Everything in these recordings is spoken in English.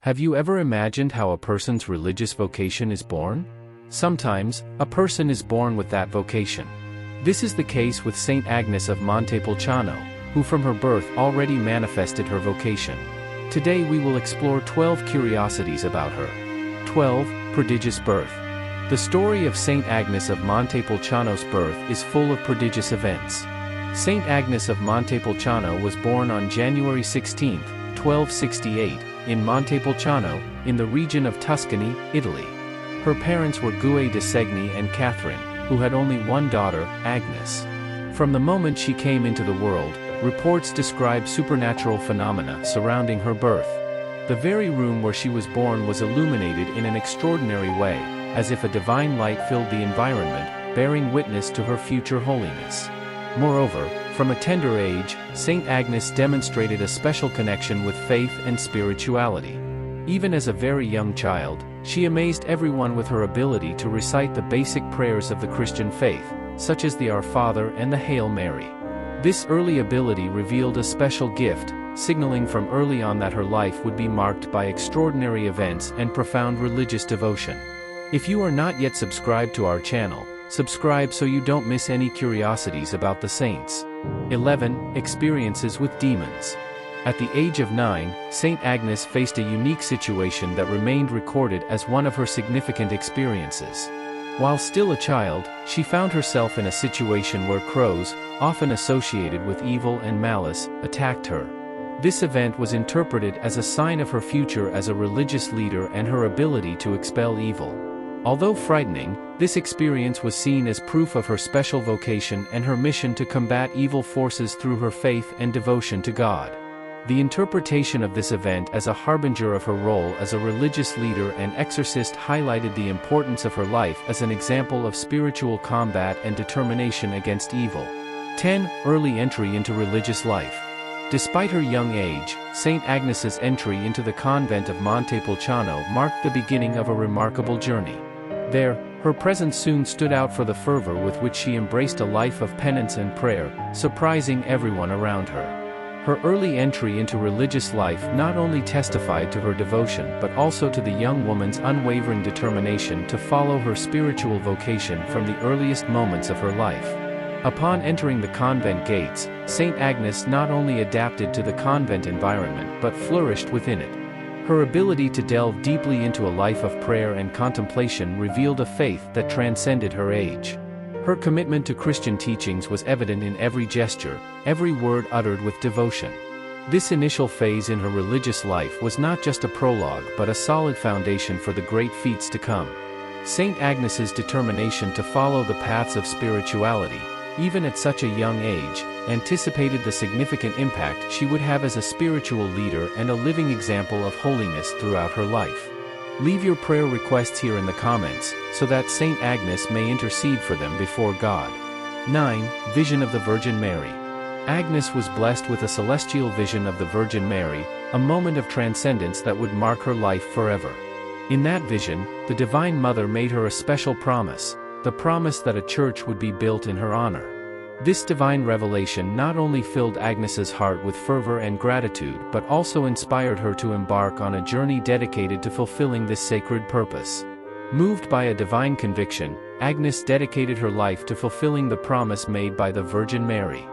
Have you ever imagined how a person's religious vocation is born? Sometimes, a person is born with that vocation. This is the case with Saint Agnes of Montepulciano, who from her birth already manifested her vocation. Today we will explore 12 curiosities about her. 12. Prodigious Birth. The story of Saint Agnes of Montepulciano's birth is full of prodigious events. Saint Agnes of Montepulciano was born on January 16, 1268, in Montepulciano, in the region of Tuscany, Italy. Her parents were Gue de Segni and Catherine, who had only one daughter, Agnes. From the moment she came into the world, reports describe supernatural phenomena surrounding her birth. The very room where she was born was illuminated in an extraordinary way, as if a divine light filled the environment, bearing witness to her future holiness. Moreover, from a tender age, Saint Agnes demonstrated a special connection with faith and spirituality. Even as a very young child, she amazed everyone with her ability to recite the basic prayers of the Christian faith, such as the Our Father and the Hail Mary. This early ability revealed a special gift, signaling from early on that her life would be marked by extraordinary events and profound religious devotion. If you are not yet subscribed to our channel, subscribe so you don't miss any curiosities about the saints. 11. Experiences with demons. At the age of 9, Saint Agnes faced a unique situation that remained recorded as one of her significant experiences. While still a child, she found herself in a situation where crows, often associated with evil and malice, attacked her. This event was interpreted as a sign of her future as a religious leader and her ability to expel evil. Although frightening, this experience was seen as proof of her special vocation and her mission to combat evil forces through her faith and devotion to God. The interpretation of this event as a harbinger of her role as a religious leader and exorcist highlighted the importance of her life as an example of spiritual combat and determination against evil. 10. Early entry into religious life. Despite her young age, Saint Agnes's entry into the Convent of Montepulciano marked the beginning of a remarkable journey. There, her presence soon stood out for the fervor with which she embraced a life of penance and prayer, surprising everyone around her. Her early entry into religious life not only testified to her devotion but also to the young woman's unwavering determination to follow her spiritual vocation from the earliest moments of her life. Upon entering the convent gates, Saint Agnes not only adapted to the convent environment but flourished within it. Her ability to delve deeply into a life of prayer and contemplation revealed a faith that transcended her age. Her commitment to Christian teachings was evident in every gesture, every word uttered with devotion. This initial phase in her religious life was not just a prologue but a solid foundation for the great feats to come. Saint Agnes's determination to follow the paths of spirituality, even at such a young age, anticipated the significant impact she would have as a spiritual leader and a living example of holiness throughout her life. Leave your prayer requests here in the comments, so that Saint Agnes may intercede for them before God. 9. Vision of the Virgin Mary. Agnes was blessed with a celestial vision of the Virgin Mary, a moment of transcendence that would mark her life forever. In that vision, the Divine Mother made her a special promise, the promise that a church would be built in her honor. This divine revelation not only filled Agnes's heart with fervor and gratitude but also inspired her to embark on a journey dedicated to fulfilling this sacred purpose. Moved by a divine conviction, Agnes dedicated her life to fulfilling the promise made by the Virgin Mary.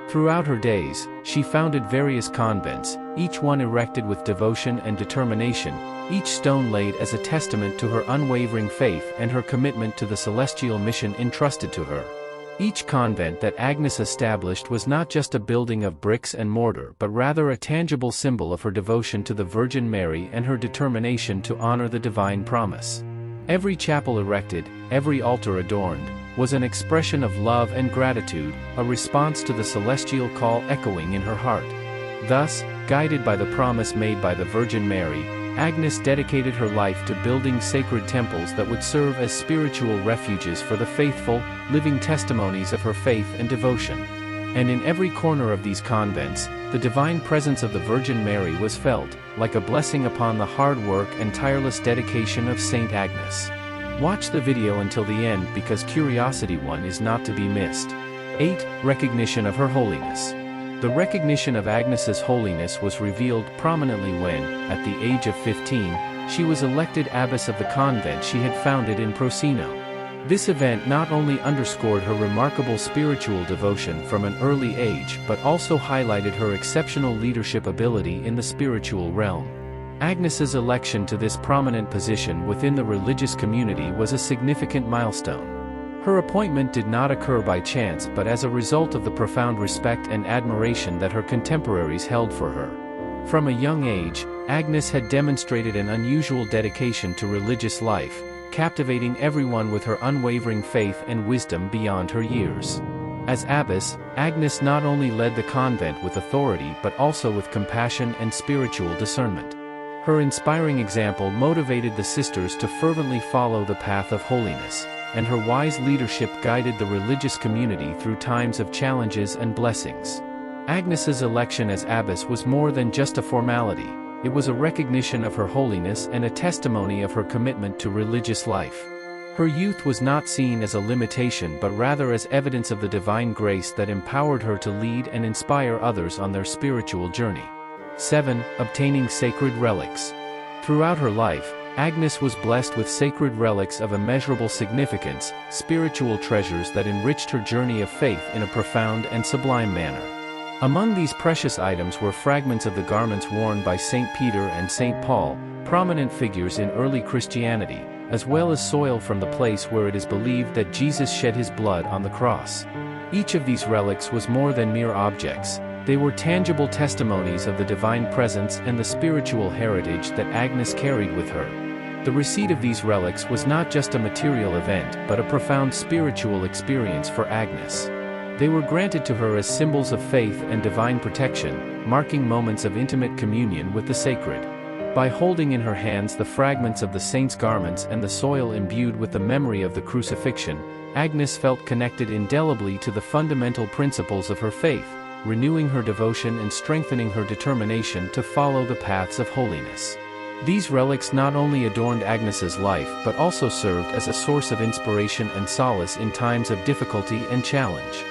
Throughout her days, she founded various convents, each one erected with devotion and determination, each stone laid as a testament to her unwavering faith and her commitment to the celestial mission entrusted to her. Each convent that Agnes established was not just a building of bricks and mortar but rather a tangible symbol of her devotion to the Virgin Mary and her determination to honor the divine promise. Every chapel erected, every altar adorned, was an expression of love and gratitude, a response to the celestial call echoing in her heart. Thus, guided by the promise made by the Virgin Mary, Agnes dedicated her life to building sacred temples that would serve as spiritual refuges for the faithful, living testimonies of her faith and devotion. And in every corner of these convents, the divine presence of the Virgin Mary was felt, like a blessing upon the hard work and tireless dedication of Saint Agnes. Watch the video until the end because Curiosity 1 is not to be missed. 8. Recognition of her holiness. The recognition of Agnes's holiness was revealed prominently when, at the age of 15, she was elected abbess of the convent she had founded in Procino. This event not only underscored her remarkable spiritual devotion from an early age but also highlighted her exceptional leadership ability in the spiritual realm. Agnes's election to this prominent position within the religious community was a significant milestone. Her appointment did not occur by chance but as a result of the profound respect and admiration that her contemporaries held for her. From a young age, Agnes had demonstrated an unusual dedication to religious life, captivating everyone with her unwavering faith and wisdom beyond her years. As abbess, Agnes not only led the convent with authority but also with compassion and spiritual discernment. Her inspiring example motivated the sisters to fervently follow the path of holiness, and her wise leadership guided the religious community through times of challenges and blessings. Agnes's election as abbess was more than just a formality. It was a recognition of her holiness and a testimony of her commitment to religious life. Her youth was not seen as a limitation but rather as evidence of the divine grace that empowered her to lead and inspire others on their spiritual journey. 7. Obtaining sacred relics. Throughout her life, Agnes was blessed with sacred relics of immeasurable significance, spiritual treasures that enriched her journey of faith in a profound and sublime manner. Among these precious items were fragments of the garments worn by St. Peter and St. Paul, prominent figures in early Christianity, as well as soil from the place where it is believed that Jesus shed his blood on the cross. Each of these relics was more than mere objects. They were tangible testimonies of the divine presence and the spiritual heritage that Agnes carried with her. The receipt of these relics was not just a material event but a profound spiritual experience for Agnes. They were granted to her as symbols of faith and divine protection, marking moments of intimate communion with the sacred. By holding in her hands the fragments of the saint's garments and the soil imbued with the memory of the crucifixion, Agnes felt connected indelibly to the fundamental principles of her faith, renewing her devotion and strengthening her determination to follow the paths of holiness. These relics not only adorned Agnes's life but also served as a source of inspiration and solace in times of difficulty and challenge.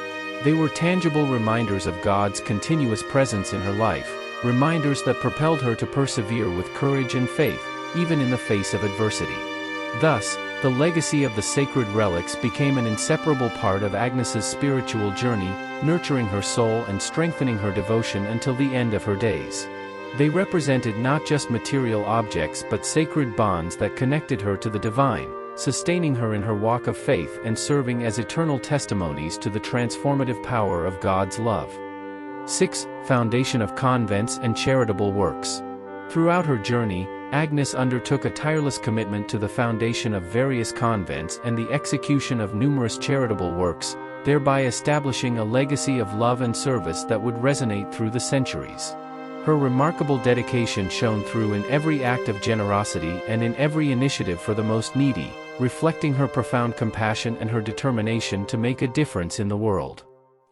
They were tangible reminders of God's continuous presence in her life, reminders that propelled her to persevere with courage and faith, even in the face of adversity. Thus, the legacy of the sacred relics became an inseparable part of Agnes's spiritual journey, nurturing her soul and strengthening her devotion until the end of her days. They represented not just material objects but sacred bonds that connected her to the divine, sustaining her in her walk of faith and serving as eternal testimonies to the transformative power of God's love. 6. Foundation of convents and charitable works. Throughout her journey, Agnes undertook a tireless commitment to the foundation of various convents and the execution of numerous charitable works, thereby establishing a legacy of love and service that would resonate through the centuries. Her remarkable dedication shone through in every act of generosity and in every initiative for the most needy, reflecting her profound compassion and her determination to make a difference in the world.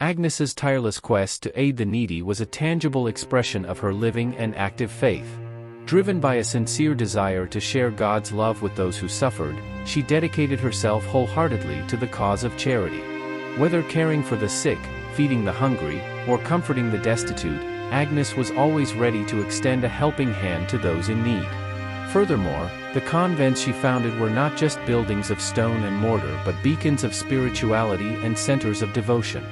Agnes's tireless quest to aid the needy was a tangible expression of her living and active faith. Driven by a sincere desire to share God's love with those who suffered, she dedicated herself wholeheartedly to the cause of charity. Whether caring for the sick, feeding the hungry, or comforting the destitute, Agnes was always ready to extend a helping hand to those in need. Furthermore, the convents she founded were not just buildings of stone and mortar but beacons of spirituality and centers of devotion.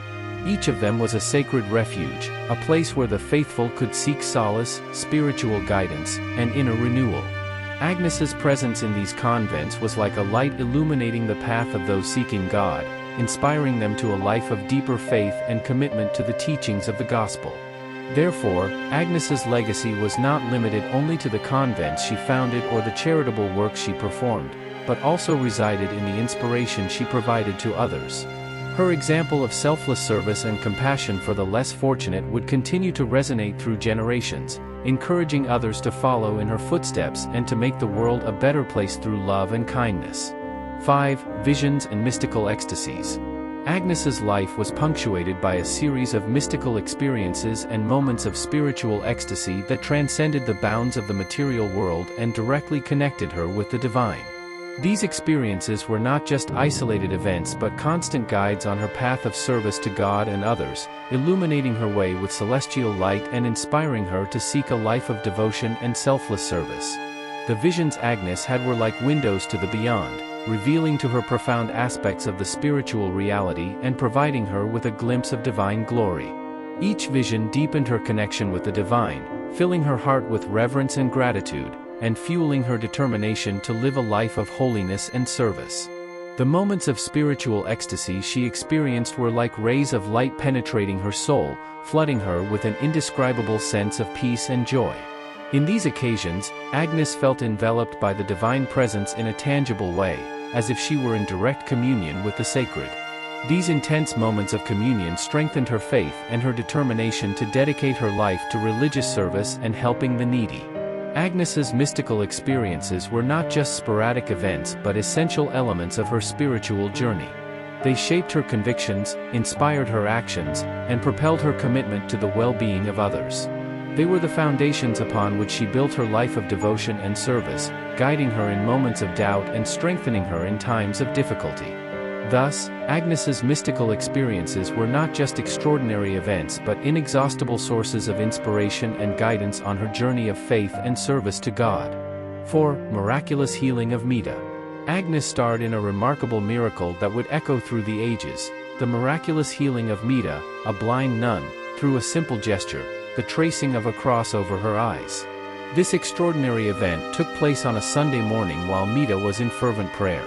Each of them was a sacred refuge, a place where the faithful could seek solace, spiritual guidance, and inner renewal. Agnes's presence in these convents was like a light illuminating the path of those seeking God, inspiring them to a life of deeper faith and commitment to the teachings of the gospel. Therefore, Agnes's legacy was not limited only to the convents she founded or the charitable work she performed, but also resided in the inspiration she provided to others. Her example of selfless service and compassion for the less fortunate would continue to resonate through generations, encouraging others to follow in her footsteps and to make the world a better place through love and kindness. 5. Visions and mystical ecstasies. Agnes's life was punctuated by a series of mystical experiences and moments of spiritual ecstasy that transcended the bounds of the material world and directly connected her with the divine. These experiences were not just isolated events but constant guides on her path of service to God and others, illuminating her way with celestial light and inspiring her to seek a life of devotion and selfless service. The visions Agnes had were like windows to the beyond, revealing to her profound aspects of the spiritual reality and providing her with a glimpse of divine glory. Each vision deepened her connection with the divine, filling her heart with reverence and gratitude, and fueling her determination to live a life of holiness and service. The moments of spiritual ecstasy she experienced were like rays of light penetrating her soul, flooding her with an indescribable sense of peace and joy. In these occasions, Agnes felt enveloped by the divine presence in a tangible way, as if she were in direct communion with the sacred. These intense moments of communion strengthened her faith and her determination to dedicate her life to religious service and helping the needy. Agnes's mystical experiences were not just sporadic events but essential elements of her spiritual journey. They shaped her convictions, inspired her actions, and propelled her commitment to the well-being of others. They were the foundations upon which she built her life of devotion and service, guiding her in moments of doubt and strengthening her in times of difficulty. Thus, Agnes's mystical experiences were not just extraordinary events but inexhaustible sources of inspiration and guidance on her journey of faith and service to God. 4. Miraculous healing of Mita. Agnes starred in a remarkable miracle that would echo through the ages, the miraculous healing of Mita, a blind nun, through a simple gesture, the tracing of a cross over her eyes. This extraordinary event took place on a Sunday morning while Mita was in fervent prayer.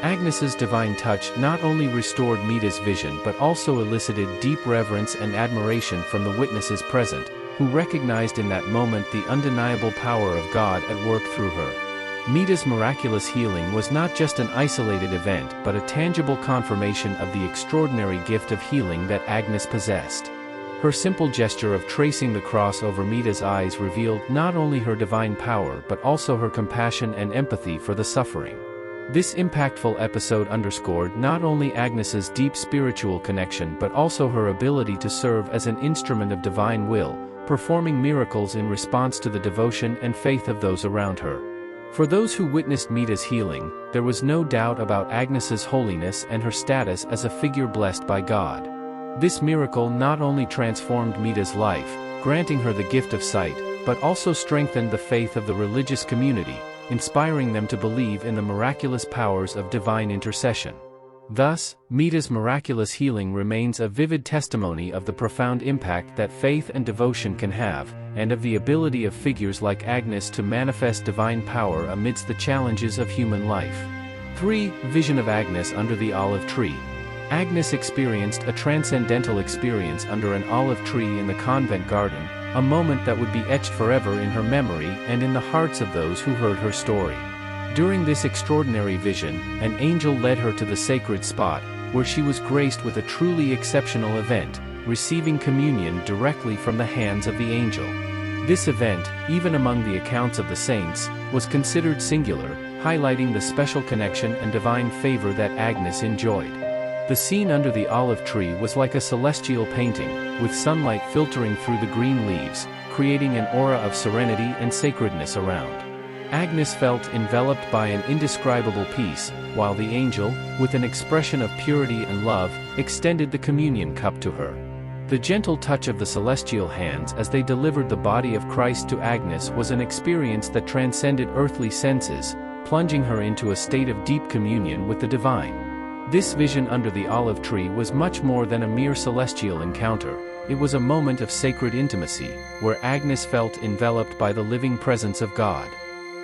Agnes's divine touch not only restored Mita's vision but also elicited deep reverence and admiration from the witnesses present, who recognized in that moment the undeniable power of God at work through her. Mita's miraculous healing was not just an isolated event but a tangible confirmation of the extraordinary gift of healing that Agnes possessed. Her simple gesture of tracing the cross over Mita's eyes revealed not only her divine power but also her compassion and empathy for the suffering. This impactful episode underscored not only Agnes's deep spiritual connection but also her ability to serve as an instrument of divine will, performing miracles in response to the devotion and faith of those around her. For those who witnessed Mita's healing, there was no doubt about Agnes's holiness and her status as a figure blessed by God. This miracle not only transformed Mita's life, granting her the gift of sight, but also strengthened the faith of the religious community, inspiring them to believe in the miraculous powers of divine intercession. Thus, Mita's miraculous healing remains a vivid testimony of the profound impact that faith and devotion can have, and of the ability of figures like Agnes to manifest divine power amidst the challenges of human life. 3. Vision of Agnes under the olive tree. Agnes experienced a transcendental experience under an olive tree in the convent garden, a moment that would be etched forever in her memory and in the hearts of those who heard her story. During this extraordinary vision, an angel led her to the sacred spot, where she was graced with a truly exceptional event, receiving communion directly from the hands of the angel. This event, even among the accounts of the saints, was considered singular, highlighting the special connection and divine favor that Agnes enjoyed. The scene under the olive tree was like a celestial painting, with sunlight filtering through the green leaves, creating an aura of serenity and sacredness around. Agnes felt enveloped by an indescribable peace, while the angel, with an expression of purity and love, extended the communion cup to her. The gentle touch of the celestial hands as they delivered the body of Christ to Agnes was an experience that transcended earthly senses, plunging her into a state of deep communion with the divine. This vision under the olive tree was much more than a mere celestial encounter. It was a moment of sacred intimacy, where Agnes felt enveloped by the living presence of God.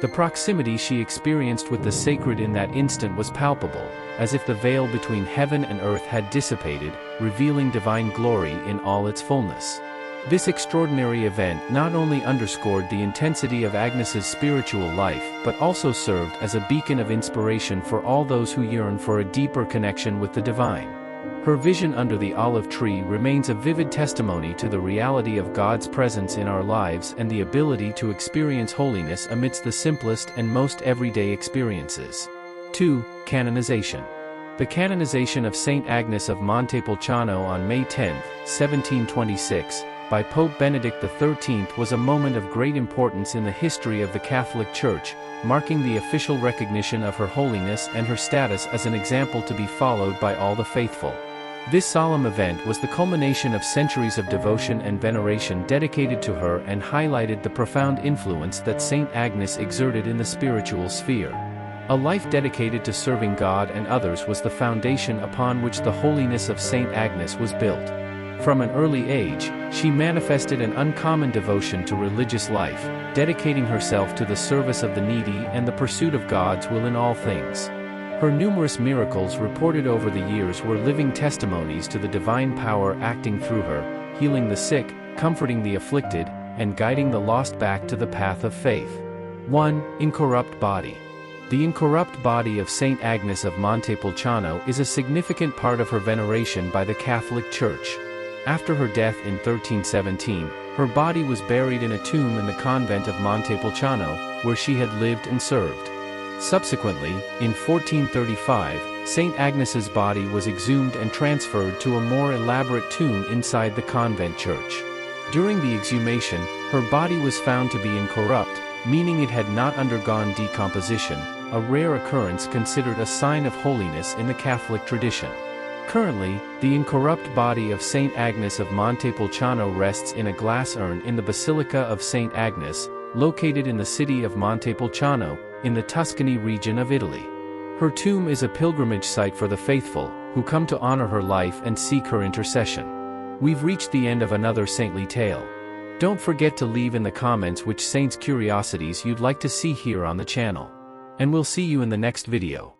The proximity she experienced with the sacred in that instant was palpable, as if the veil between heaven and earth had dissipated, revealing divine glory in all its fullness. This extraordinary event not only underscored the intensity of Agnes's spiritual life but also served as a beacon of inspiration for all those who yearn for a deeper connection with the divine. Her vision under the olive tree remains a vivid testimony to the reality of God's presence in our lives and the ability to experience holiness amidst the simplest and most everyday experiences. 2. Canonization. The canonization of Saint Agnes of Montepulciano on May 10, 1726, by Pope Benedict XIII was a moment of great importance in the history of the Catholic Church, marking the official recognition of her holiness and her status as an example to be followed by all the faithful. This solemn event was the culmination of centuries of devotion and veneration dedicated to her and highlighted the profound influence that Saint Agnes exerted in the spiritual sphere. A life dedicated to serving God and others was the foundation upon which the holiness of Saint Agnes was built. From an early age, she manifested an uncommon devotion to religious life, dedicating herself to the service of the needy and the pursuit of God's will in all things. Her numerous miracles reported over the years were living testimonies to the divine power acting through her, healing the sick, comforting the afflicted, and guiding the lost back to the path of faith. 1. Incorrupt Body. The Incorrupt Body of Saint Agnes of Montepulciano is a significant part of her veneration by the Catholic Church. After her death in 1317, her body was buried in a tomb in the Convent of Montepulciano, where she had lived and served. Subsequently, in 1435, Saint Agnes's body was exhumed and transferred to a more elaborate tomb inside the convent church. During the exhumation, her body was found to be incorrupt, meaning it had not undergone decomposition, a rare occurrence considered a sign of holiness in the Catholic tradition. Currently, the incorrupt body of Saint Agnes of Montepulciano rests in a glass urn in the Basilica of Saint Agnes, located in the city of Montepulciano, in the Tuscany region of Italy. Her tomb is a pilgrimage site for the faithful, who come to honor her life and seek her intercession. We've reached the end of another saintly tale. Don't forget to leave in the comments which saints' curiosities you'd like to see here on the channel. And we'll see you in the next video.